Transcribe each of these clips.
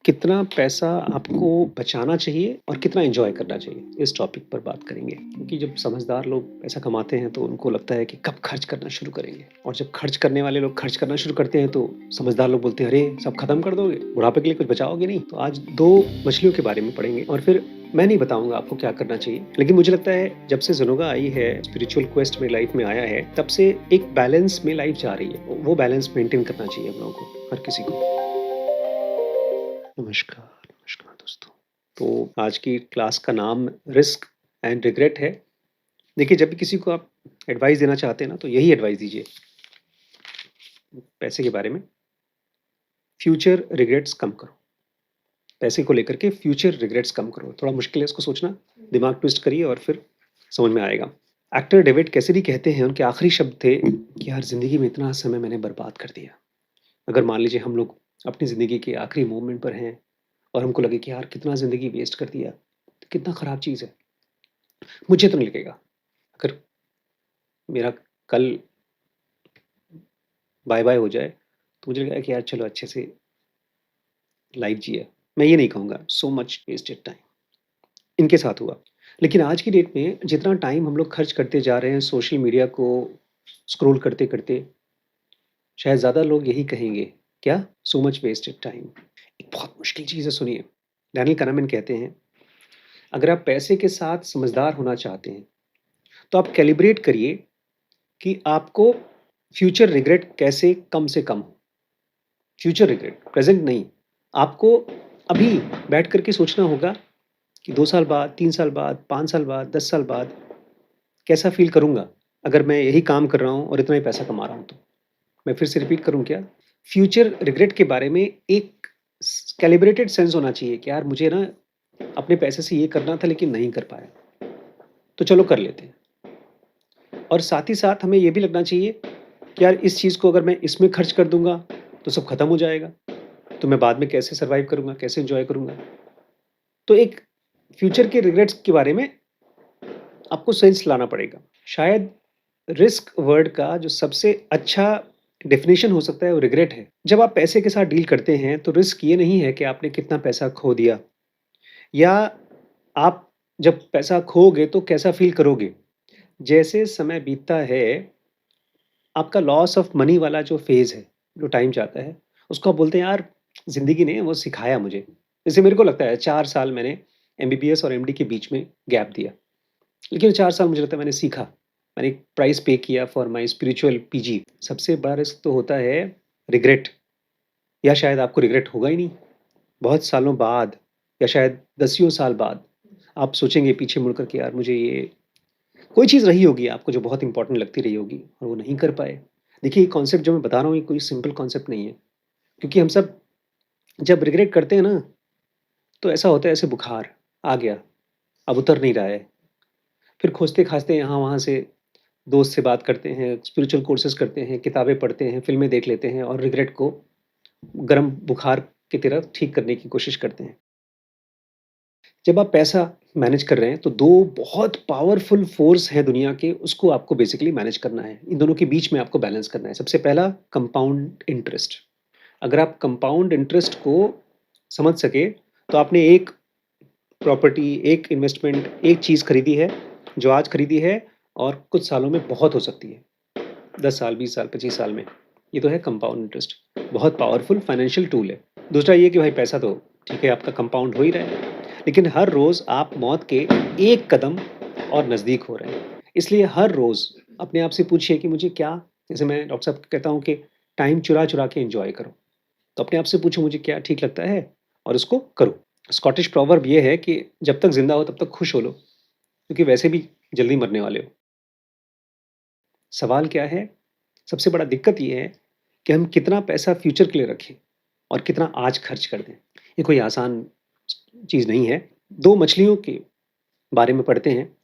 कितना पैसा आपको बचाना चाहिए और कितना एन्जॉय करना चाहिए? इस टॉपिक पर बात करेंगे। क्योंकि जब समझदार लोग पैसा कमाते हैं तो उनको लगता है कि कब खर्च करना शुरू करेंगे और जब खर्च करने वाले लोग खर्च करना शुरू करते हैं तो समझदार लोग बोलते हैं, "अरे! सब खत्म कर दोगे? बुढ़ापे के लिए कुछ बचाओगे नहीं?" तो आज 2 मछलियों के बारे में पढ़ेंगे और फिर मैं नहीं बताऊँगा आपको क्या करना चाहिए। लेकिन मुझे लगता है जब से ज़ुनोगा आई है, स्पिरिचुअल क्वेस्ट में लाइफ़ में आया है, तब से एक बैलेंस में लाइफ़ जा रही है। वो बैलेंस मेंटेन करना चाहिए हम लोगों को, हर किसी को। नमस्कार, नमस्कार दोस्तों। तो आज की क्लास का नाम रिस्क एंड रिग्रेट है। देखिए, जब भी किसी को आप एडवाइस देना चाहते हैं ना, तो यही एडवाइस दीजिए पैसे के बारे में। फ्यूचर रिग्रेट्स कम करो। पैसे को लेकर के फ्यूचर रिग्रेट्स कम करो। थोड़ा मुश्किल है इसको सोचना, दिमाग ट्विस्ट करिए और फिर समझ में आएगा। एक्टर डेविड कैसिडी कहते हैं, उनके आखिरी शब्द थे कि यार ज़िंदगी में इतना समय मैंने बर्बाद कर दिया। अगर मान लीजिए हम लोग अपनी ज़िंदगी के आखिरी मोमेंट पर हैं और हमको लगे कि यार कितना ज़िंदगी वेस्ट कर दिया, तो कितना ख़राब चीज़ है। मुझे तो नहीं लगेगा। अगर मेरा कल बाय-बाय हो जाए, तो मुझे लगेगा कि यार चलो अच्छे से लाइफ़ जिया। मैं ये नहीं कहूँगा सो मच वेस्टेड टाइम, इनके साथ हुआ। लेकिन आज की डेट में जितना टाइम हम लोग खर्च करते जा रहे हैं सोशल मीडिया को स्क्रॉल करते-करते, शायद ज़्यादा लोग यही कहेंगे, क्या? So much wasted time. एक बहुत मुश्किल चीज़ है, सुनिए। डैनियल kahneman कहते हैं, अगर आप पैसे के साथ समझदार होना चाहते हैं, तो आप कैलिब्रेट करिए कि आपको फ्यूचर रिग्रेट कैसे कम से कम हो। फ्यूचर रिग्रेट, प्रेज़ेंट नहीं। आपको अभी बैठ कर के सोचना होगा कि 2 साल बाद, 3 साल बाद, 5 साल बाद, 10 साल बाद कैसा फ़ील करूँगा, अगर मैं यही काम कर रहा हूँ और इतना ही पैसा कमा रहा हूँ तो। मैं फिर से रिपीट करूँ क्या? फ्यूचर रिग्रेट के बारे में एक कैलिब्रेटेड सेंस होना चाहिए कि यार मुझे ना अपने पैसे से ये करना था लेकिन नहीं कर पाया। तो चलो कर लेते हैं। और साथ ही साथ हमें ये भी लगना चाहिए कि यार इस चीज़ को अगर मैं इसमें खर्च कर दूँगा, तो सब खत्म हो जाएगा। तो मैं बाद में कैसे सर्वाइव करूँगा, कैसे एन्जॉय करूँगा? तो एक फ्यूचर के रिग्रेट्स के बारे में आपको सेंस लाना पड़ेगा। शायद रिस्क वर्ड का जो सबसे अच्छा डेफ़िनेशन हो सकता है वो रिग्रेट है। जब आप पैसे के साथ डील करते हैं तो रिस्क ये नहीं है कि आपने कितना पैसा खो दिया या आप जब पैसा खोओगे तो कैसा फ़ील करोगे। जैसे समय बीतता है, आपका लॉस ऑफ मनी वाला जो फ़ेज़ है, जो टाइम जाता है, उसको आप बोलते हैं यार ज़िंदगी ने वो सिखाया मुझे। जैसे मेरे को लगता है 4 साल मैंने एमबीबीएस और एमडी के बीच में गैप दिया। लेकिन 4 साल मुझे लगता है मैंने सीखा। मैंने एक प्राइस पे किया फॉर माय स्पिरिचुअल पीजी। सबसे बड़ा रिस्क तो होता है रिग्रेट, या शायद आपको रिग्रेट होगा ही नहीं। बहुत सालों बाद या शायद दसियों साल बाद आप सोचेंगे पीछे मुड़ कर के यार मुझे ये कोई चीज़ रही होगी आपको जो बहुत इम्पोर्टेंट लगती रही होगी और वो नहीं कर पाए। देखिए, ये कॉन्सेप्ट जो मैं बता रहा हूँ ये कोई सिंपल कॉन्सेप्ट नहीं है। क्योंकि हम सब जब रिग्रेट करते हैं ना, तो ऐसा होता है ऐसे बुखार आ गया, अब उतर नहीं रहा है। फिर खोजते-खाजते यहाँ-वहाँ से दोस्त से बात करते हैं, स्पिरिचुअल कोर्सेज़ करते हैं, किताबें पढ़ते हैं, फ़िल्में देख लेते हैं और रिग्रेट को गरम बुखार की तरह ठीक करने की कोशिश करते हैं। जब आप पैसा मैनेज कर रहे हैं, तो 2 बहुत पावरफुल फ़ोर्स हैं दुनिया के, उसको आपको बेसिकली मैनेज करना है। इन दोनों के बीच में आपको बैलेंस करना है। सबसे पहला कंपाउंड इंटरेस्ट। अगर आप कंपाउंड इंटरेस्ट को समझ सके, तो आपने एक प्रॉपर्टी, एक इन्वेस्टमेंट, एक चीज़ खरीदी है, जो आज खरीदी है और कुछ सालों में बहुत हो सकती है। 10 साल, 20 साल, 25 साल में। ये तो है कंपाउंड इंटरेस्ट। बहुत पावरफुल फाइनेंशियल टूल है। दूसरा ये कि भाई पैसा तो ठीक है आपका कंपाउंड हो ही रहा है, लेकिन हर रोज़ आप मौत के एक कदम और नज़दीक हो रहे हैं। इसलिए हर रोज़ अपने आप से पूछिए कि मुझे क्या, जैसे मैं डॉक्टर साहब को कहता हूँ कि टाइम चुरा-चुरा के एन्जॉय करो। तो अपने आप से पूछो मुझे क्या ठीक लगता है और उसको करो। स्कॉटिश प्रोवर्ब ये है कि जब तक ज़िंदा हो तब तक खुश हो लो, क्योंकि वैसे भी जल्दी मरने वाले हो। सवाल क्या है? सबसे बड़ा दिक्कत ये है कि हम कितना पैसा फ्यूचर के लिए रखें और कितना आज खर्च कर दें। ये कोई आसान चीज़ नहीं है। 2 मछलियों के बारे में पढ़ते हैं,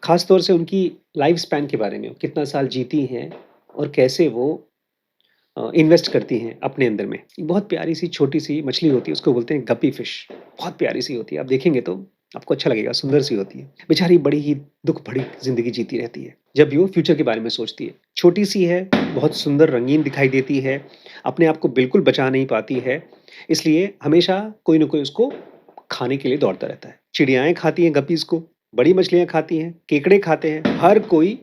ख़ास तौर से उनकी लाइफ़ स्पैन के बारे में, कितना साल जीती हैं और कैसे वो इन्वेस्ट करती हैं अपने अंदर में। एक बहुत प्यारी-सी छोटी-सी मछली होती है, उसको बोलते हैं गप्पी फिश। बहुत प्यारी-सी होती है, आप देखेंगे तो आपको अच्छा लगेगा, सुंदर-सी होती है। बेचारी बड़ी ही दुःख भरी ज़िंदगी जीती रहती है, जब भी वो फ्यूचर के बारे में सोचती है। छोटी-सी है, बहुत सुंदर रंगीन दिखाई देती है, अपने आप को बिल्कुल बचा नहीं पाती है, इसलिए हमेशा कोई न कोई उसको खाने के लिए दौड़ता रहता है। चिड़ियाएँ खाती हैं गप्पीज़ को, बड़ी मछलियाँ खाती हैं, केकड़े खाते हैं, हर कोई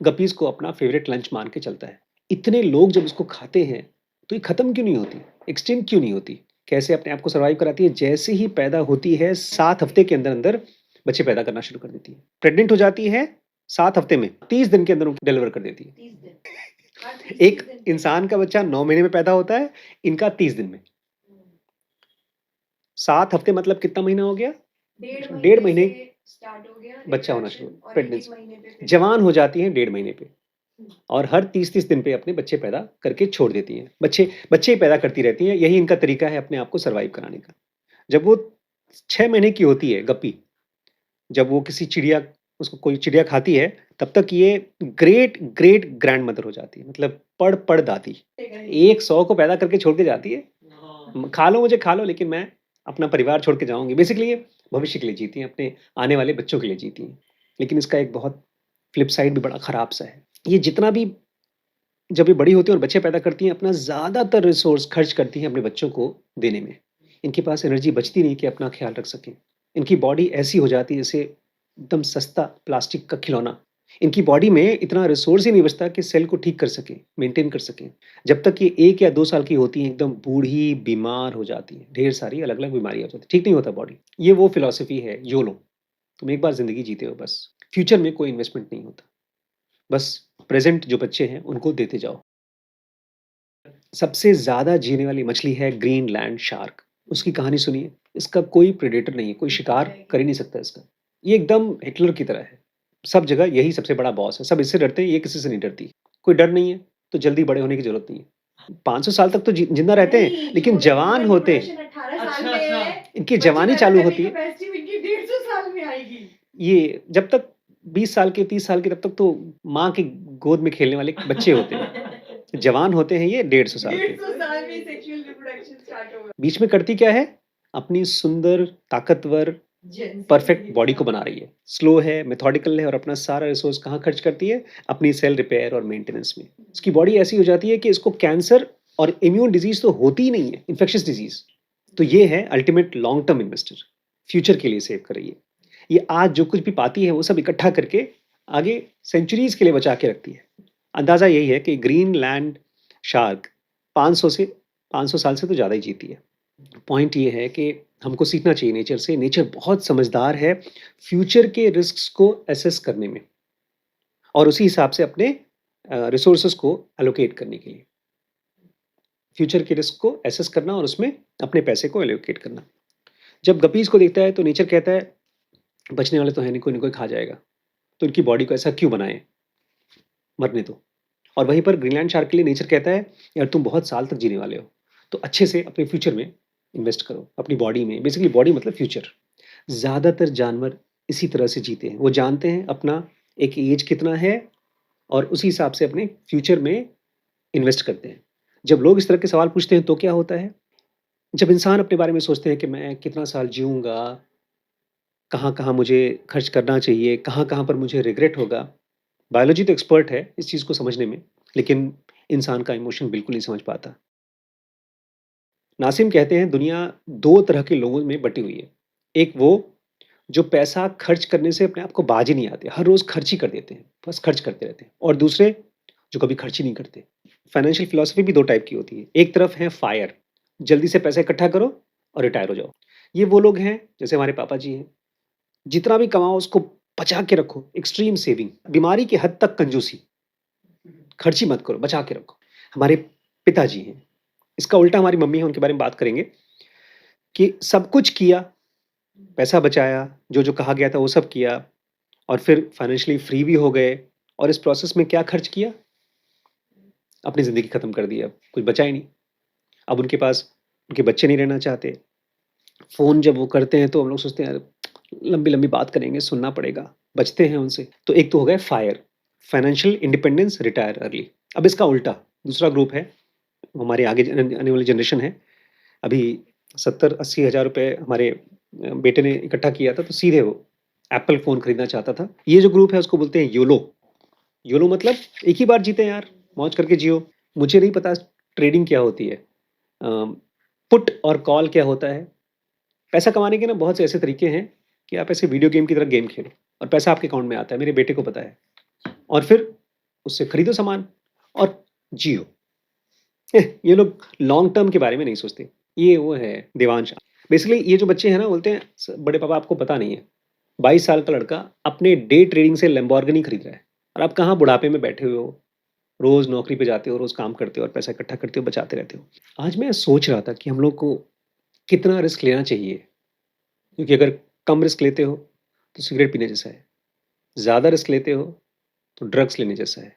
गप्पीज़ को अपना फ़ेवरेट लंच मान के चलता है। इतने लोग जब इसको खाते हैं, तो ये खत्म क्यों नहीं होती? एक्सटिंक्ट क्यों नहीं होती? कैसे अपने आप को सर्वाइव कराती है? जैसे ही पैदा होती है 7 हफ्ते के अंदर-अंदर बच्चे पैदा करना शुरू कर देती है। प्रेग्नेंट हो जाती है 7 हफ्ते में, 30 दिन के अंदर वो डिलीवर कर देती है। 30 दिन। हर 30 एक 30 दिन पे। इंसान का बच्चा 9 महीने में पैदा होता है, इनका 30 दिन में। हुँ। 7 हफ्ते मतलब कितना महीना हो गया? डेढ़ डेढ़ महीने महीने से स्टार्ट हो गया बच्चा होना शुरू, रिप्रोडक्शन और 1-1 प्रेग्नेंसी। महीने पे फिर जवान हो जाती हैं डेढ़ महीने पे हुँ। और हर 30-30 दिन पे अपने बच्चे पैदा करके छोड़ देती हैं। बच्चे बच्चे ही पैदा करती रहती हैं, यही इनका तरीका है अपने आप को सर्वाइव कराने का। जब वो 6 महीने की होती है गप्पी, जब वो किसी चिड़िया उसको कोई चिड़िया खाती है, तब तक ये ग्रेट ग्रेट ग्रैंडमदर हो जाती है, मतलब पढ़-पढ़ दादी। देगा ही। एक 100 को पैदा करके छोड़ के जाती है। खा लो मुझे खा लो, लेकिन मैं अपना परिवार छोड़ के जाऊँगी। बेसिकली ये भविष्य के लिए जीती हैं, अपने आने वाले बच्चों के लिए जीती हैं। लेकिन इसका एक बहुत फ्लिप साइड भी बड़ा खराब-सा है। ये जितना भी जब ये बड़ी होती हैं और बच्चे पैदा करती हैं, अपना ज़्यादातर रिसोर्स खर्च करती हैं अपने बच्चों को देने में। इनके पास एनर्जी बचती नहीं कि अपना ख़्याल रख सकें। इनकी बॉडी ऐसी हो जाती है जैसे एकदम सस्ता प्लास्टिक का खिलौना। इनकी बॉडी में इतना रिसोर्स ही नहीं बचता कि सेल को ठीक कर सकें, मेंटेन कर सकें। जब तक ये 1 या 2 साल की होती हैं, एकदम बूढ़ी, बीमार हो जाती हैं। ढेर सारी अलग-अलग बीमारियाँ हो जाती हैं, ठीक नहीं होता बॉडी। ये वो फिलॉसफी है, योलो। तुम एक बार ज़िंदगी जीते हो बस। फ्यूचर में कोई इन्वेस्टमेंट नहीं होता। बस प्रेज़ेंट जो बच्चे हैं, उनको देते जाओ। सबसे ज़्यादा जीने वाली मछली है ग्रीनलैंड शार्क। उसकी कहानी सुनिए। इसका कोई प्रेडेटर नहीं है, कोई शिकार कर ही नहीं सकता इसका। ये एकदम हिटलर की तरह है। सब जगह यही सबसे बड़ा बॉस है। सब इससे डरते हैं, ये किसी से नहीं डरती। कोई डर नहीं है, तो जल्दी बड़े होने की ज़रूरत नहीं है। 500 साल तक तो ज़िंदा रहते हैं, नहीं, लेकिन जो जवान ह्यूमन होते रिप्रोडक्शन 18 साल अच्छा, में अच्छा। है, इनकी बच्चे जवानी पैदा चालू करने होती की है। कैपेसिटी इनकी 150 साल में आएगी। ये जब तक 20 साल के, 30 साल के, तब तक तो माँ की गोद में खेलने वाले बच्चे होते हैं। जवान होते हैं ये 150 साल के। 150 साल में सेक्सुअल रिप्रोडक्शन स्टार्ट होगा। बीच में करती क्या है? अपनी सुंदर, ताकतवर, जेन ज़ी परफेक्ट बॉडी को बना रही है। स्लो है, मेथोडिकल है और अपना सारा रिसोर्स कहाँ खर्च करती है? अपनी सेल रिपेयर और मेंटेनेंस में। इसकी बॉडी ऐसी हो जाती है कि इसको कैंसर और इम्यून डिज़ीज़ तो होती ही नहीं है, इन्फेक्शियस डिज़ीज़। तो ये है ultimate long term investor. Future के लिए सेव कर रही है। ये आज जो कुछ भी पाती है, वो सब इकट्ठा करके आगे सेंचुरीज़ के लिए बचा के रखती है। अंदाज़ा यही है कि ग्रीनलैंड शार्क 500 से 500 साल से तो ज़्यादा ही जीती है। पॉइंट ये है कि हमको सीखना चाहिए नेचर से। नेचर बहुत समझदार है फ्यूचर के रिस्क्स को असेस करने में और उसी हिसाब से अपने रिसोर्सेज को एलोकेट करने के लिए। फ्यूचर के रिस्क को असेस करना और उसमें अपने पैसे को एलोकेट करना। जब गप्पीज़ को देखता है तो नेचर कहता है, बचने वाले तो हैं नहीं, कोई न कोई खा जाएगा। तो इनकी बॉडी को ऐसा क्यों बनाएँ? मरने दो। और वहीं पर ग्रीनलैंड शार्क के लिए नेचर कहता है, यार तुम बहुत साल तक जीने वाले हो, तो अच्छे से अपने फ्यूचर में इन्वेस्ट करो, अपनी बॉडी में। बेसिकली बॉडी मतलब फ्यूचर। ज़्यादातर जानवर इसी तरह से जीते हैं। वो जानते हैं अपना एक एज कितना है और उसी हिसाब से अपने फ्यूचर में इन्वेस्ट करते हैं। जब लोग इस तरह के सवाल पूछते हैं तो क्या होता है? जब इंसान अपने बारे में सोचते हैं कि मैं कितना साल जीऊँगा, कहाँ-कहाँ मुझे खर्च करना चाहिए, कहाँ-कहाँ पर मुझे रिग्रेट होगा। बायोलॉजी तो एक्सपर्ट है इस चीज़ को समझने में, लेकिन इंसान का इमोशन बिल्कुल नहीं समझ पाता। नासिम कहते हैं दुनिया 2 तरह के लोगों में बटी हुई है। एक वो जो पैसा खर्च करने से अपने आप को बाज़ ही नहीं आते, हर रोज़ खर्च ही कर देते हैं, बस खर्च करते रहते हैं। और दूसरे जो कभी खर्च ही नहीं करते। फाइनेंशियल फिलॉसफी भी 2 टाइप की होती है। एक तरफ है फायर, जल्दी से पैसा इकट्ठा करो और रिटायर हो जाओ। ये वो लोग हैं जैसे हमारे पापा जी हैं, जितना भी कमाओ उसको बचा के रखो, एक्सट्रीम सेविंग, बीमारी की हद तक कंजूसी, खर्च ही मत करो, बचा के रखो। हमारे पिताजी हैं, इसका उल्टा हमारी मम्मी है, उनके बारे में बात करेंगे कि सब कुछ किया, पैसा बचाया, जो-जो कहा गया था वो सब किया और फिर फाइनेंशियली फ्री भी हो गए और इस प्रोसेस में क्या खर्च किया? अपनी ज़िंदगी खत्म कर दी अब, कुछ बचा ही नहीं। अब उनके पास उनके बच्चे नहीं रहना चाहते। फ़ोन जब वो करते हैं तो हम लोग सोचते हैं, अरे लंबी-लंबी बात करेंगे, सुनना पड़ेगा, बचते हैं उनसे। तो एक तो हो गए fire, financial independence, retire early. अब इसका उल्टा दूसरा ग्रुप है, हमारे आगे आने वाली जनरेशन है। अभी 70-80 हज़ार रुपए हमारे बेटे ने इकट्ठा किया था, तो सीधे वो एप्पल फ़ोन खरीदना चाहता था। ये जो ग्रुप है उसको बोलते हैं योलो। योलो मतलब एक ही बार जीते यार, मौज करके जियो। मुझे नहीं पता ट्रेडिंग क्या होती है, पुट और कॉल क्या होता है। पैसा कमाने के ना बहुत से ऐसे तरीके हैं कि आप ऐसे वीडियो गेम की तरह गेम खेलो और पैसा आपके अकाउंट में आता है, मेरे बेटे को पता है। और फिर उससे खरीदो सामान और जियो। ये लोग लॉन्ग टर्म के बारे में नहीं सोचते। ये वो है देवांश। बेसिकली ये जो बच्चे हैं ना बोलते हैं बड़े पापा आपको पता नहीं है, 22 साल का लड़का अपने डे ट्रेडिंग से लैम्बोर्गिनी खरीद रहा है और आप कहाँ बुढ़ापे में बैठे हुए हो, रोज नौकरी पे जाते हो, रोज काम करते हो और पैसा इकट्ठा करते हो, बचाते रहते हो। आज मैं सोच रहा था कि हम लोग को कितना रिस्क लेना चाहिए, क्योंकि अगर कम रिस्क लेते हो तो सिगरेट पीने जैसा है, ज़्यादा रिस्क लेते हो तो ड्रग्स लेने जैसा है।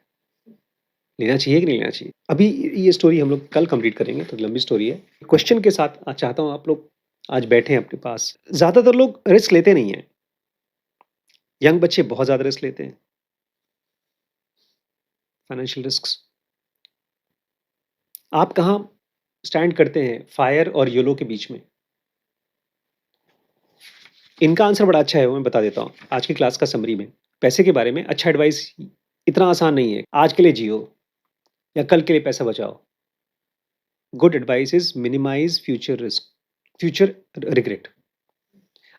लेना चाहिए कि नहीं लेना चाहिए? अभी ये स्टोरी हम लोग कल कंप्लीट करेंगे, तो लंबी स्टोरी है। क्वेश्चन के साथ चाहता हूँ आप लोग आज बैठे हैं अपने पास। ज़्यादातर लोग रिस्क लेते नहीं हैं। यंग बच्चे बहुत ज़्यादा रिस्क लेते हैं। Financial risks. आप कहाँ स्टैंड करते हैं फायर और येलो के बीच में? इनका आंसर बड़ा अच्छा है, वो मैं बता देता हूँ आज की क्लास का समरी में। पैसे के बारे में अच्छा एडवाइस इतना आसान नहीं है। आज के लिए जियो या कल के लिए पैसा बचाओ। Good advice is minimise future risk, future regret.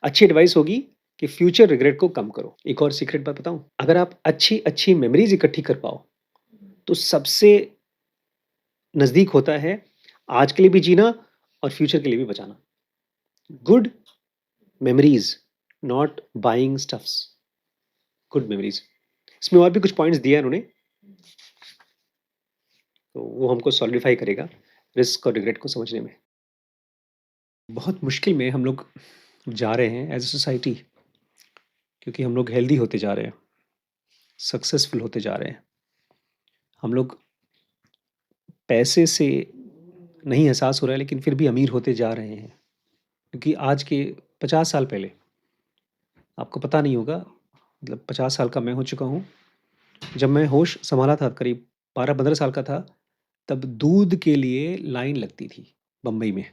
अच्छी एडवाइस होगी कि फ्यूचर रिग्रेट को कम करो। एक और सीक्रेट बात बताऊं, अगर आप अच्छी अच्छी मेमोरीज इकट्ठी कर पाओ तो सबसे नजदीक होता है आज के लिए भी जीना और फ्यूचर के लिए भी बचाना। Good memories, not buying stuffs, good memories. इसमें और भी कुछ पॉइंट्स दिया है उन्होंने, तो वो हमको सॉलिडिफाई करेगा रिस्क और रिग्रेट को समझने में। बहुत मुश्किल में हम लोग जा रहे हैं एज ए सोसाइटी, क्योंकि हम लोग हेल्दी होते जा रहे हैं, सक्सेसफुल होते जा रहे हैं। हम लोग पैसे से नहीं एहसास हो रहा है, लेकिन फिर भी अमीर होते जा रहे हैं। क्योंकि आज के 50 साल पहले, आपको पता नहीं होगा, मतलब 50 साल का मैं हो चुका हूँ, जब मैं होश संभाला था करीब 12-15 साल का था, तब दूध के लिए लाइन लगती थी बम्बई में।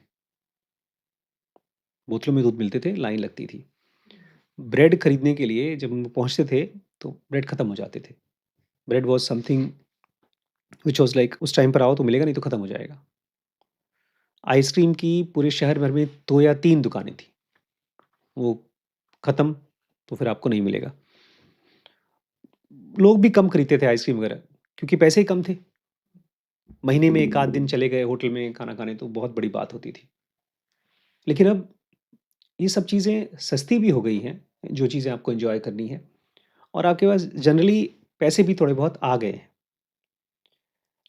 बोतलों में दूध मिलते थे, लाइन लगती थी। ब्रेड खरीदने के लिए जब हम पहुँचते थे तो ब्रेड खत्म हो जाते थे। Bread was something which was like उस टाइम पर आओ तो मिलेगा, नहीं तो खत्म हो जाएगा। आइसक्रीम की पूरे शहर भर में 2 या 3 दुकानें थी। वो खत्म तो फिर आपको नहीं मिलेगा। लोग भी कम खरीदते थे आइसक्रीम वगैरह, क्योंकि पैसे ही कम थे। महीने में 1 आध दिन चले गए होटल में खाना खाने तो बहुत बड़ी बात होती थी। लेकिन अब ये सब चीज़ें सस्ती भी हो गई हैं, जो चीज़ें आपको एन्जॉय करनी है, और आपके पास जनरली पैसे भी थोड़े बहुत आ गए हैं।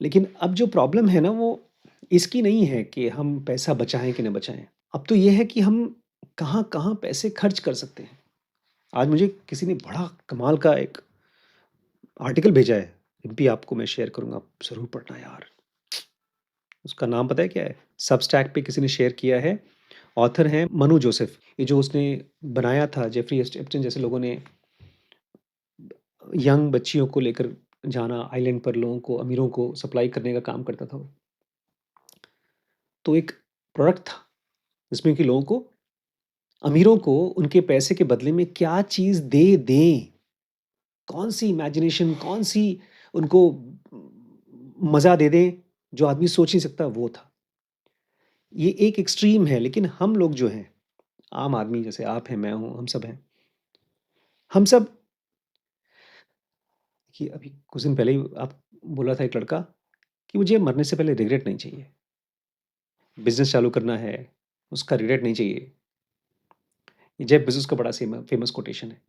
लेकिन अब जो प्रॉब्लम है ना, वो इसकी नहीं है कि हम पैसा बचाएँ कि ना बचाएँ। अब तो ये है कि हम कहाँ-कहाँ पैसे खर्च कर सकते हैं। आज मुझे किसी ने बड़ा कमाल का एक आर्टिकल भेजा है, ये भी आपको मैं शेयर करूँगा, आप ज़रूर पढ़ना यार। उसका नाम पता है क्या है? सबस्टैक पे किसी ने शेयर किया है, ऑथर हैं मनु जोसेफ। ये जो उसने बनाया था, जेफरी एस्टेप्टन जैसे लोगों ने यंग बच्चियों को लेकर जाना आइलैंड पर, लोगों को, अमीरों को सप्लाई करने का काम करता था वो। तो एक प्रोडक्ट था, जिसमें कि लोगों को, अमीरों को उनके पैसे के बदले में क्या चीज़ दे दें, कौन-सी इमेजिनेशन, कौन-सी उनको मज़ा दे दें, जो आदमी सोच नहीं सकता, वो था। ये एक एक्सट्रीम है, लेकिन हम लोग जो हैं, आम आदमी जैसे आप हैं, मैं हूँ, हम सब हैं। हम सब, कि अभी कुछ दिन पहले ही आप बोला था एक लड़का कि मुझे मरने से पहले रिग्रेट नहीं चाहिए। बिज़नेस चालू करना है, उसका रिग्रेट नहीं चाहिए। ये जेफ बेज़ोस का बड़ा फ़ेमस कोटेशन है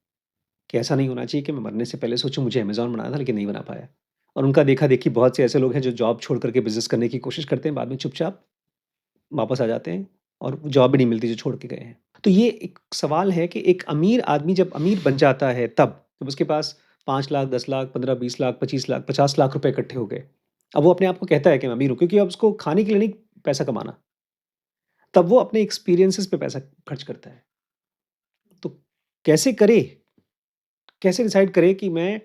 कि ऐसा नहीं होना चाहिए कि मैं मरने से पहले सोचूँ मुझे अमेज़न बनाना था, लेकिन नहीं बना पाया। और उनका देखा-देखी बहुत से ऐसे लोग हैं जो जॉब छोड़ कर के बिज़नेस करने की कोशिश करते हैं, बाद में चुपचाप वापस आ जाते हैं और जॉब भी नहीं मिलती जो छोड़ के गए हैं। तो ये एक सवाल है कि एक अमीर आदमी जब अमीर बन जाता है तब, जब उसके पास 5 लाख, 10 लाख, 15, 20 लाख, 25 लाख, 50 लाख रुपए इकट्ठे हो गए। अब वो अपने आप को कहता है कि मैं अमीर हूँ, क्योंकि अब उसको खाने के लिए नहीं पैसा कमाना। तब वो अपने एक्सपीरियंसेस पे पैसा खर्च करता है। तो कैसे करे? कैसे डिसाइड करे कि मैं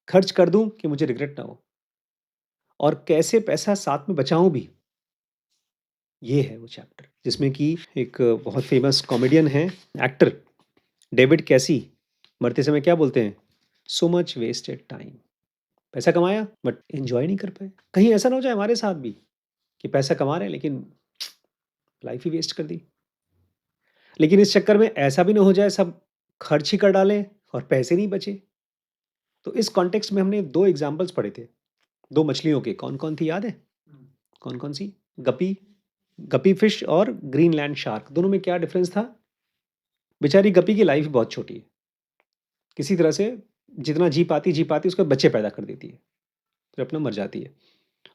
खर्च कर दूँ कि मुझे रिग्रेट ना हो? और कैसे पैसा साथ में बचाऊँ भी? ये है वो चैप्टर जिसमें कि एक बहुत फेमस कॉमेडियन है, एक्टर डेविड कैसी मरते समय क्या बोलते हैं? So much wasted time. पैसा कमाया बट एन्जॉय नहीं कर पाए। कहीं ऐसा ना हो जाए हमारे साथ भी कि पैसा कमा रहे हैं लेकिन लाइफ ही वेस्ट कर दी। लेकिन इस चक्कर में ऐसा भी ना हो जाए सब खर्च ही कर डालें और पैसे नहीं बचे। तो इस कॉन्टेक्स्ट में हमने 2 एग्ज़ाम्पल्स पढ़े थे, 2 मछलियों के। कौन-कौन थी याद है? कौन-कौन सी? गपी गपी फिश और ग्रीनलैंड शार्क। दोनों में क्या डिफरेंस था? बेचारी गपी की लाइफ बहुत छोटी है। किसी तरह से जितना जी पाती उसके बच्चे पैदा कर देती है, फिर अपना मर जाती है।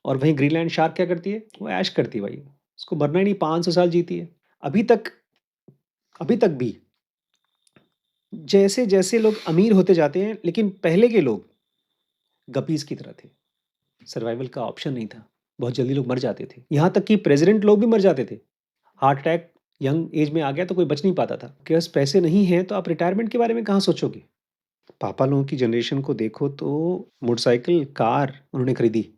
और वहीं ग्रीनलैंड शार्क क्या करती है? वो ऐश करती है भाई, उसको मरना ही नहीं, 500 साल जीती है। अभी तक अभी तक भी जैसे-जैसे लोग अमीर होते जाते हैं, लेकिन पहले के लोग गपीज़ की तरह थे। सर्वाइवल का ऑप्शन नहीं था। बहुत जल्दी लोग मर जाते थे। यहाँ तक कि प्रेज़िडेंट लोग भी मर जाते थे। हार्ट अटैक यंग एज में आ गया तो कोई बच नहीं पाता था। आपके पास पैसे नहीं हैं तो आप रिटायरमेंट के बारे में कहाँ सोचोगे? पापा लोगों की जनरेशन को देखो तो मोटरसाइकिल, कार उन्होंने खरीदी।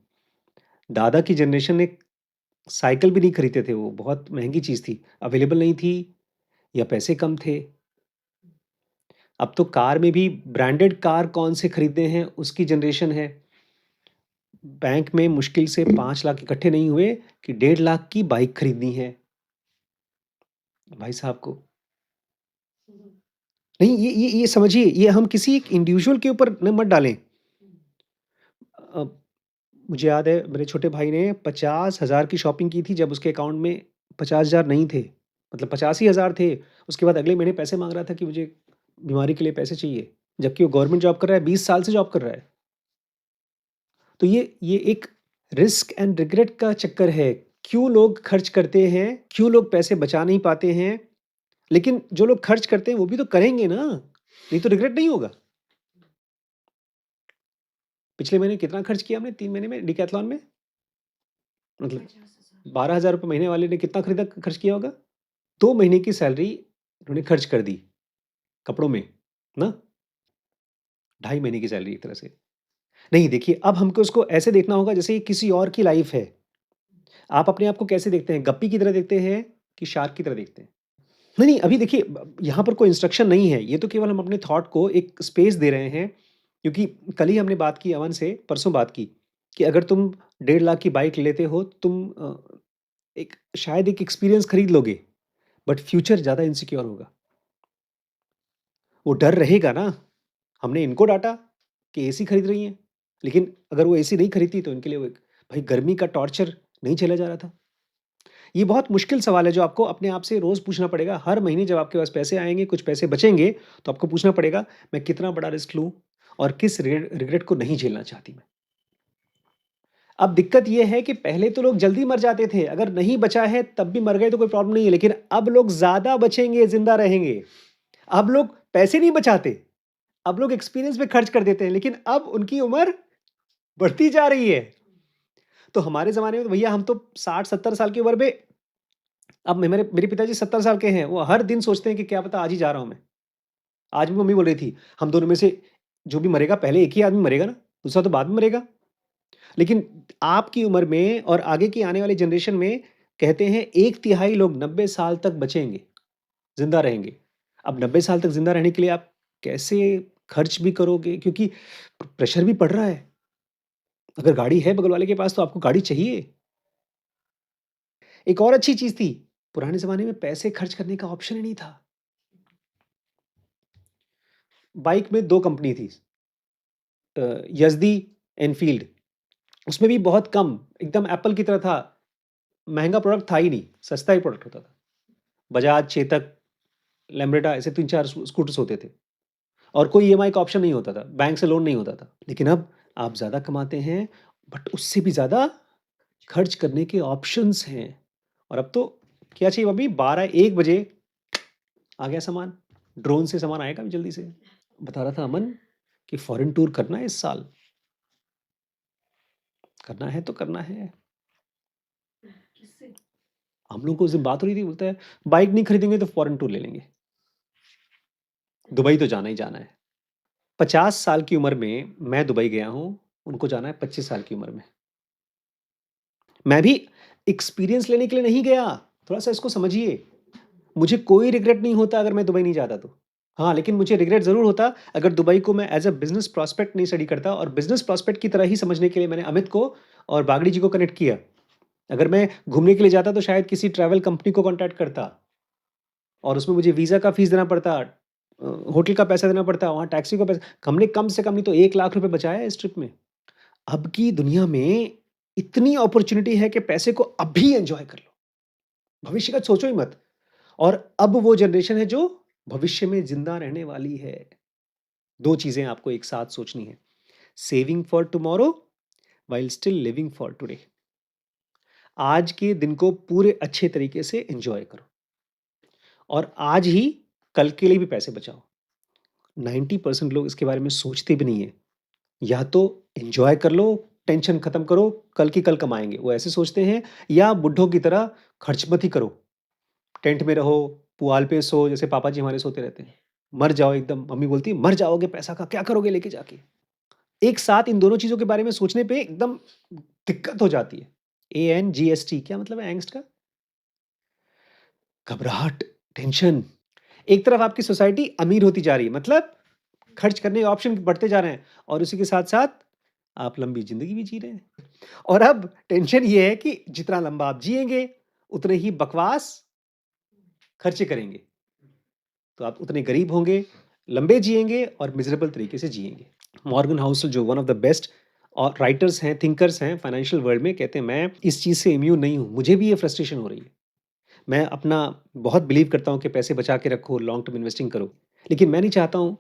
दादा की जनरेशन ने साइकिल भी नहीं खरीदते थे वो, बहुत महँगी चीज़ थी। अवेलेबल नहीं थी या पैसे कम थे। अब तो कार में भी ब्रांडेड कार कौन से खरीदने हैं उसकी जनरेशन है। बैंक में मुश्किल से 5 लाख इकट्ठे नहीं हुए कि 1.5 लाख की बाइक खरीदनी है भाई साहब को। नहीं, ये समझिए, ये हम किसी एक इंडिविजुअल के ऊपर न मत डालें। अ, मुझे याद है मेरे छोटे भाई ने 50,000 की शॉपिंग की थी जब उसके अकाउंट में 50,000 नहीं थे। मतलब 50 ही हज़ार थे। उसके बाद अगले महीने पैसे माँग रहा था कि मुझे बीमारी के लिए पैसे चाहिए। जबकि वो गवर्नमेंट जॉब कर रहा है, 20 साल से जॉब कर रहा है। तो ये एक रिस्क एंड रिग्रेट का चक्कर है। क्यों लोग खर्च करते हैं? क्यों लोग पैसे बचा नहीं पाते हैं? लेकिन जो लोग खर्च करते हैं वो भी तो करेंगे ना, नहीं तो रिग्रेट नहीं होगा। पिछले महीने कितना खर्च किया हमने 3 महीने में डिकैथलॉन में? मतलब 50,000 12,000 रुपए महीने वाले ने कितना खर्च किया होगा? 2 महीने की सैलरी उन्होंने खर्च कर दी कपड़ों में, ना? 2.5 महीने की सैलरी एक तरह से। नहीं देखिए, अब हमको इसको ऐसे देखना होगा जैसे ये किसी और की लाइफ़ है। आप अपने आप को कैसे देखते हैं? गप्पी की तरह देखते हैं कि शार्क की तरह देखते हैं? नहीं, नहीं, अभी देखिए यहाँ पर कोई इंस्ट्रक्शन नहीं है। ये तो केवल हम अपने थॉट को एक स्पेस दे रहे हैं, क्योंकि कल ही हमने बात की अमन से, परसों बात की, कि अगर तुम 1.5 लाख की बाइक लेते हो, तुम एक शायद एक एक्सपीरियंस खरीद लोगे, बट फ्यूचर ज़्यादा इनसिक्योर होगा। वो डर रहेगा ना, हमने इनको डाँटा कि एसी खरीद रही हैं, लेकिन अगर वो एसी नहीं खरीदती तो इनके लिए वो एक भाई गर्मी का टॉर्चर नहीं झेला जा रहा था। ये बहुत मुश्किल सवाल है जो आपको अपने आप से रोज़ पूछना पड़ेगा। हर महीने जब आपके पास पैसे आएँगे, कुछ पैसे बचेंगे, तो आपको पूछना पड़ेगा, मैं कितना बड़ा रिस्क लूँ और किस रिग्रेट को नहीं झेलना चाहती मैं। अब दिक्कत ये है कि पहले तो लोग जल्दी मर जाते थे, अगर नहीं बचा है तब भी मर गए तो कोई प्रॉब्लम नहीं है, लेकिन अब लोग ज़्यादा बचेंगे, ज़िंदा रहेंगे। अब लोग पैसे नहीं बचाते, अब लोग एक्सपीरियंस पे खर्च कर देते हैं, लेकिन अब उनकी उम्र बढ़ती जा रही है। तो हमारे ज़माने में तो भैया हम तो 60-70 साल की उम्र पे, अब मेरे मेरे पिताजी 70 साल के हैं, वो हर दिन सोचते हैं कि क्या पता आज ही जा रहा हूँ मैं। आज भी मम्मी बोल रही थी, हम दोनों में से जो भी मरेगा पहले एक ही आदमी मरेगा ना, दूसरा तो बाद में मरेगा। लेकिन आपकी उम्र में और आगे की आने वाली जनरेशन में कहते हैं 1/3 लोग 90 साल तक बचेंगे, ज़िंदा रहेंगे। अब 90 साल तक ज़िंदा रहने के लिए आप कैसे खर्च भी करोगे? क्योंकि प्रेशर भी पड़ रहा है। अगर गाड़ी है बगल वाले के पास तो आपको गाड़ी चाहिए। एक और अच्छी चीज़ थी, पुराने ज़माने में पैसे खर्च करने का ऑप्शन ही नहीं था। बाइक में 2 कंपनी थी, यज़दी, एनफ़ील्ड। उसमें भी बहुत कम, एकदम एप्पल की तरह था। महँगा प्रोडक्ट था ही नहीं, सस्ता ही प्रोडक्ट होता था। बजाज, चेतक, लैम्ब्रेटा ऐसे 3-4 स्कूटर्स होते थे और कोई ईएमआई का ऑप्शन नहीं होता था, बैंक से लोन नहीं होता था। लेकिन अब आप ज़्यादा कमाते हैं, बट उससे भी ज़्यादा खर्च करने के ऑप्शंस हैं। और अब तो क्या चाहिए अभी 12-1 बजे आ गया सामान, ड्रोन से सामान आएगा अभी जल्दी से। बता रहा था अमन कि फॉरेन टूर करना है इस साल। करना है तो करना है। किससे? हम लोग को उस दिन बात हो रही थी, बोलता है बाइक नहीं खरीदेंगे तो फॉरेन टूर ले लेंगे। दुबई तो जाना ही जाना है। 50 साल की उम्र में मैं दुबई गया हूँ, उनको जाना है 25 साल की उम्र में। मैं भी एक्सपीरियंस लेने के लिए नहीं गया, थोड़ा-सा इसको समझिए। मुझे कोई रिग्रेट नहीं होता अगर मैं दुबई नहीं जाता तो। हाँ, लेकिन मुझे रिग्रेट ज़रूर होता अगर दुबई को मैं एज़ अ बिज़नेस प्रॉस्पेक्ट नहीं स्टडी करता और बिज़नेस प्रॉस्पेक्ट की तरह ही समझने के लिए मैंने अमित को और बागड़ी जी को कनेक्ट किया। अगर मैं घूमने के लिए जाता तो शायद किसी ट्रैवल कंपनी को कॉन्टैक्ट करता और उसमें मुझे वीज़ा का फ़ीस देना पड़ता, होटल का पैसा देना पड़ता, वहाँ टैक्सी का पैसा हमने कम से कम नहीं तो 1 लाख रुपए बचाया है इस ट्रिप में। अब की दुनिया में इतनी अपॉर्च्युनिटी है कि पैसे को अभी एन्जॉय कर लो। भविष्य का सोचो ही मत। और अब वो जनरेशन है जो भविष्य में ज़िंदा रहने वाली है। 2 चीज़ें आपको एक साथ सोचनी है। Saving for tomorrow while still living for today. आज के दिन को पूरे अच्छे तरीके से एन्जॉय करो और आज ही कल के लिए भी पैसे बचाओ। 90% लोग इसके बारे में सोचते भी नहीं है। या तो एन्जॉय कर लो, टेंशन खत्म करो, कल की कल कमाएँगे। वो ऐसे सोचते हैं या बुड्ढों की तरह खर्च मत ही करो। टेंट में रहो, पुआल पे सो जैसे पापा जी हमारे सोते रहते हैं। मर जाओ एकदम, मम्मी बोलती है, "मर जाओगे पैसा का क्या करोगे लेके जाके?" एक साथ इन दोनों चीज़ों के बारे में सोचने पे एकदम दिक्कत हो जाती है। एंगस्ट क्या मतलब है एंग्स्ट का? घबराहट, टेंशन। एक तरफ आपकी सोसाइटी अमीर होती जा रही है, मतलब खर्च करने के ऑप्शन बढ़ते जा रहे हैं और उसी के साथ-साथ आप लंबी ज़िंदगी भी जी रहे हैं। और अब टेंशन ये है कि जितना लंबा आप जिएँगे, उतने ही बकवास खर्चे करेंगे। तो आप उतने गरीब होंगे, लंबे जिएँगे और मिज़रेबल तरीके से जिएँगे। मॉर्गन हाउसल जो वन ऑफ द बेस्ट और राइटर्स हैं, थिंकर्स हैं फाइनेंशियल वर्ल्ड में कहते हैं मैं इस चीज़ से इम्यून नहीं हूँ, मुझे भी ये फ्रस्ट्रेशन हो रही है। मैं अपना बहुत बिलीव करता हूँ कि पैसे बचा के रखो, लॉन्ग टर्म इन्वेस्टिंग करो। लेकिन मैं नहीं चाहता हूँ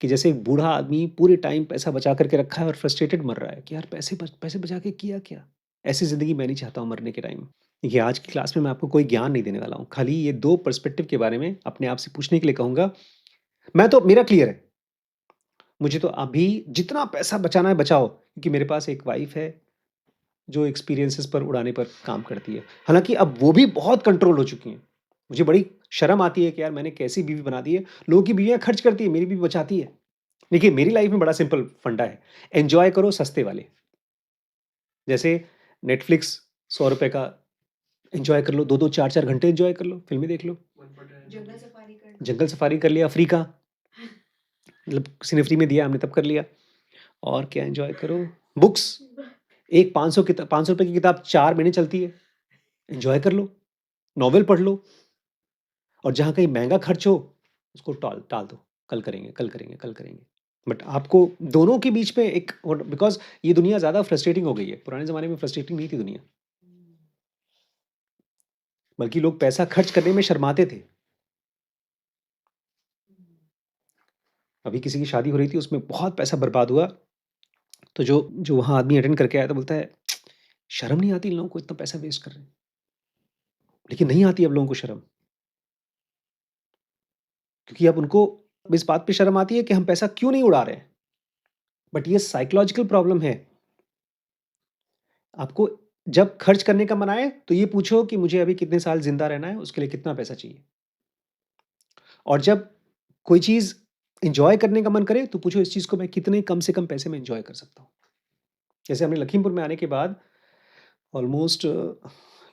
कि जैसे एक बूढ़ा आदमी पूरे टाइम पैसा बचा कर के रखा है और फ्रस्ट्रेटेड मर रहा है कि यार पैसे बचा के किया क्या? ऐसी ज़िंदगी मैं नहीं चाहता हूँ मरने के टाइम। देखिए आज की क्लास में मैं आपको कोई ज्ञान नहीं देने वाला हूँ। खाली ये 2 पर्सपेक्टिव के बारे में अपने आप से पूछने के लिए कहूँगा। मैं तो मेरा क्लियर है। मुझे तो अभी जितना पैसा बचाना है बचाओ क्योंकि मेरे पास एक वाइफ़ है जो एक्सपीरियंसेस पर उड़ाने पर काम करती है। हालाँकि अब वो भी बहुत कंट्रोल हो चुकी हैं। मुझे बड़ी शर्म आती है कि यार मैंने कैसी बीवी बना दी है। लोगों की बीवियाँ खर्च करती है, मेरी बीवी बचाती है। देखिए मेरी लाइफ़ में बड़ा सिंपल फंडा है, एन्जॉय करो सस्ते वाले। जैसे नेटफ्लिक्स ₹100 का एन्जॉय कर लो, 2-2 4-4 घंटे एन्जॉय कर लो, फ़िल्में देख लो। जंगल सफारी कर लो। जंगल सफारी कर लिया, फ्री का मतलब किसी ने फ्री में दिया हमने तब कर लिया। और क्या एन्जॉय करो? बुक्स एक 500 ₹500 की किताब 4 महीने चलती है, एन्जॉय कर लो, नॉवेल पढ़ लो और जहाँ कहीं महँगा खर्च हो, उसको टाल टाल दो, कल करेंगे, कल करेंगे, कल करेंगे। बट आपको दोनों के बीच में एक और बिकॉज़ ये दुनिया ज़्यादा फ्रस्ट्रेटिंग हो गई है, पुराने ज़माने में फ्रस्ट्रेटिंग नहीं थी दुनिया, बल्कि लोग पैसा खर्च करने में शर्माते थे। अभी किसी की शादी हो रही थी, उसमें बहुत पैसा बर्बाद हुआ, तो जो जो वहाँ आदमी अटेंड करके आया था, बोलता है, "शर्म नहीं आती इन लोगों को इतना पैसा वेस्ट कर रहे हैं।" लेकिन नहीं आती अब लोगों को शर्म, क्योंकि अब उनको इस बात पे शर्म आती है कि हम पैसा क्यों नहीं उड़ा रहे हैं। बट ये साइकोलॉजिकल प्रॉब्लम है। आपको जब खर्च करने का मन आए, तो ये पूछो कि मुझे अभी कितने साल ज़िंदा रहना है, उसके लिए कितना पैसा चाहिए? और जब कोई चीज़ एन्जॉय करने का मन करे, तो पूछो इस चीज़ को मैं कितने कम से कम पैसे में एन्जॉय कर सकता हूँ? जैसे हमने लखीमपुर में आने के बाद ऑलमोस्ट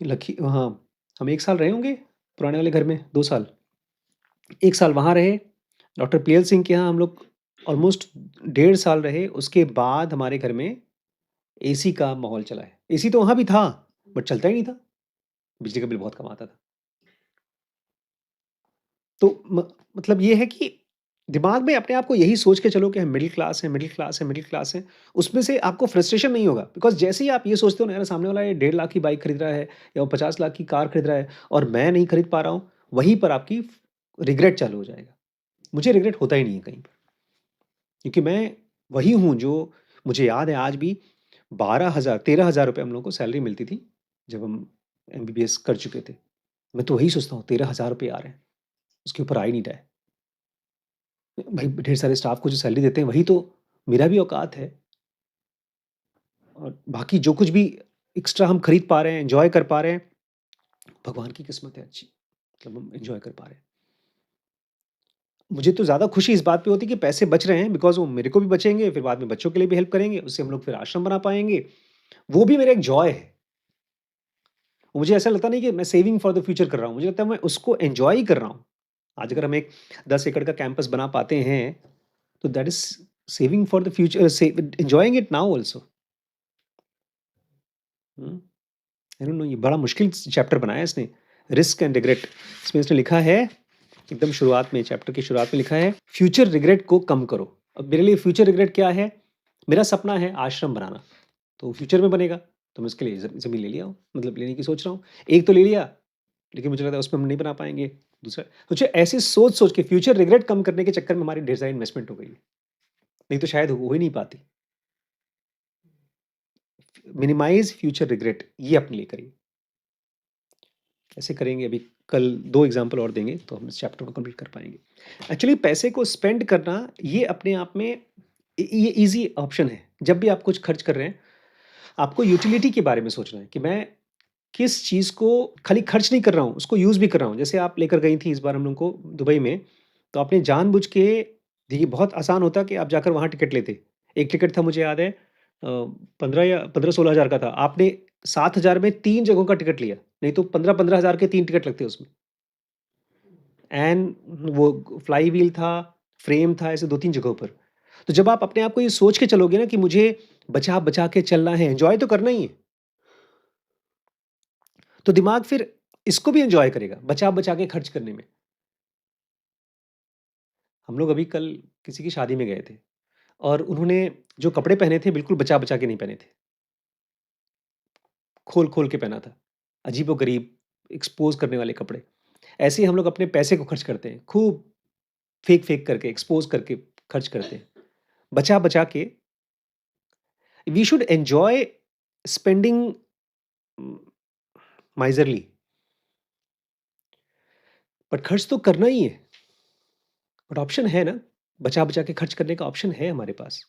लखी हाँ, हम 1 साल रहे होंगे पुराने वाले घर में, 2 साल। 1 साल वहाँ रहे, डॉक्टर प्रियल सिंह के यहाँ हम लोग ऑलमोस्ट 1.5 साल रहे, उसके बाद हमारे घर में एसी का माहौल चला है। एसी तो वहाँ भी था, बट चलता ही नहीं था, बिजली का बिल बहुत कम आता था। तो मतलब ये है कि दिमाग में अपने आप को यही सोच के चलो कि हम मिडल क्लास हैं, मिडल क्लास हैं, मिडल क्लास हैं, उसमें से आपको फ्रस्ट्रेशन नहीं होगा बिकॉज़ जैसे ही आप ये सोचते हो ना यार सामने वाला ये 1.5 लाख की बाइक खरीद रहा है या वो 50 लाख की कार खरीद रहा है और मैं नहीं खरीद पा रहा हूँ, वहीं पर आपकी रिग्रेट चालू हो जाएगा। मुझे रिग्रेट होता ही नहीं है कहीं पर, क्योंकि मैं वही हूँ जो मुझे याद है आज भी 12,000 13,000 रुपए हम लोगों को सैलरी मिलती थी, जब हम एमबीबीएस कर चुके थे। मैं तो वही सोचता हूँ 13,000 रुपए आ रहे हैं, उसके ऊपर आ ही नहीं रहा है। भाई ढेर सारे स्टाफ को जो सैलरी देते हैं वही तो मेरा भी औकात है और बाकी जो कुछ भी एक्स्ट्रा हम खरीद पा रहे हैं, एन्जॉय कर पा रहे हैं, भगवान की किस्मत है अच्छी। मतलब हम एन्जॉय कर पा रहे हैं। मुझे तो ज़्यादा खुशी इस बात पे होती है कि पैसे बच रहे हैं बिकॉज़ वो मेरे को भी बचेंगे, फिर बाद में बच्चों के लिए भी हेल्प करेंगे, उससे हम लोग फिर आश्रम बना पाएँगे। वो भी मेरा एक जॉय है। मुझे ऐसा लगता नहीं कि मैं सेविंग फॉर द फ्यूचर कर रहा हूँ, मुझे लगता है मैं उसको एन्जॉय ही कर रहा हूँ। आज अगर हम एक 10 एकड़ का कैंपस बना पाते हैं, तो that is saving for the future enjoying it now also. Hmm, I don't know, ये बड़ा मुश्किल चैप्टर बनाया है इसने, रिस्क एंड रिग्रेट। इसमें इसने लिखा है, एकदम शुरुआत में, चैप्टर की शुरुआत में लिखा है, फ्यूचर रिग्रेट को कम करो। अब मेरे लिए फ्यूचर रिग्रेट क्या है? मेरा सपना है आश्रम बनाना, तो फ्यूचर में बनेगा, तो मैं उसके लिए ज़मीन ले लिया हूँ, मतलब लेने की सोच रहा हूँ। एक तो ले लिया, लेकिन मुझे लगता है उसमें हम नहीं बना पाएँगे। दूसरा, मुझे ऐसे सोच-सोच के फ्यूचर रिग्रेट कम करने के चक्कर में हमारी ढेर सारी इन्वेस्टमेंट हो गई है, नहीं तो शायद हो ही नहीं पाती। मिनिमाइज़ फ्यूचर रिग्रेट, ये अपने लिए करिए। ऐसे करेंगे, अभी कल 2 एग्ज़ाम्पल और देंगे, तो हम इस चैप्टर को कंप्लीट कर पाएँगे। एक्चुअली पैसे को स्पेंड करना, ये अपने आप में ये ईज़ी ऑप्शन है। जब भी आप कुछ खर्च कर रहे हैं, आपको यूटिलिटी के बारे में सोचना है कि मैं किस चीज़ को खाली खर्च नहीं कर रहा हूँ, उसको यूज़ भी कर रहा हूँ। जैसे आप लेकर गई थी इस बार हम लोग को दुबई में, तो आपने जानबूझ के, देखिए बहुत आसान होता कि आप जाकर वहाँ टिकट लेते। एक टिकट था, मुझे याद है 15 या 15-16 हज़ार का था। आपने 7,000 में 3 जगहों का टिकट लिया, नहीं तो 15-15 हज़ार के 3 टिकट लगते उसमें। एंड वो फ्लाई व्हील था, फ्रेम था, ऐसे 2-3 जगहों पर। तो जब आप अपने आप को ये सोच के चलोगे ना कि मुझे बचा-बचा के चलना है, एन्जॉय तो करना ही है, तो दिमाग फिर इसको भी एन्जॉय करेगा, बचा-बचा के खर्च करने में। हम लोग अभी कल किसी की शादी में गए थे, और उन्होंने जो कपड़े पहने थे, बिल्कुल बचा-बचा के नहीं पहने थे। खोल-खोल के पहना था। अजीबो-गरीब, एक्सपोज़ करने वाले कपड़े। ऐसे ही हम लोग अपने पैसे को खर्च करते हैं, खूब फेंक-फेंक करके, एक्सपोज़ करके खर्च करते हैं। बचा-बचा के we should enjoy spending miserly, but खर्च तो करना ही है। बट ऑप्शन है ना, बचा-बचा के खर्च करने का ऑप्शन है हमारे पास।